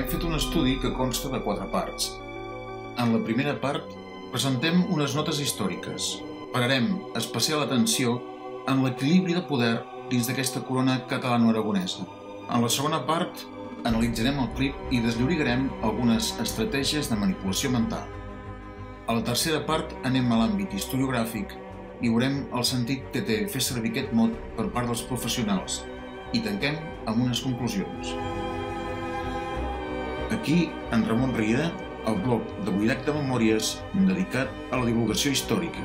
fet un estudi que consta de 4 parts. En la primera part presentem unes notes històriques. Pararem especial atenció en l'equilibri de poder dins d'aquesta corona catalano-aragonesa. En la segona part analitzarem el clip i desllorigarem algunes estratègies de manipulació mental. A la tercera part anem a l'àmbit historiogràfic i veurem el sentit que té fer servir aquest mot per part dels professionals i tanquem amb unes conclusions. Aquí, en Ramon Riera, el blog de Buidac de Memòries dedicat a la divulgació històrica.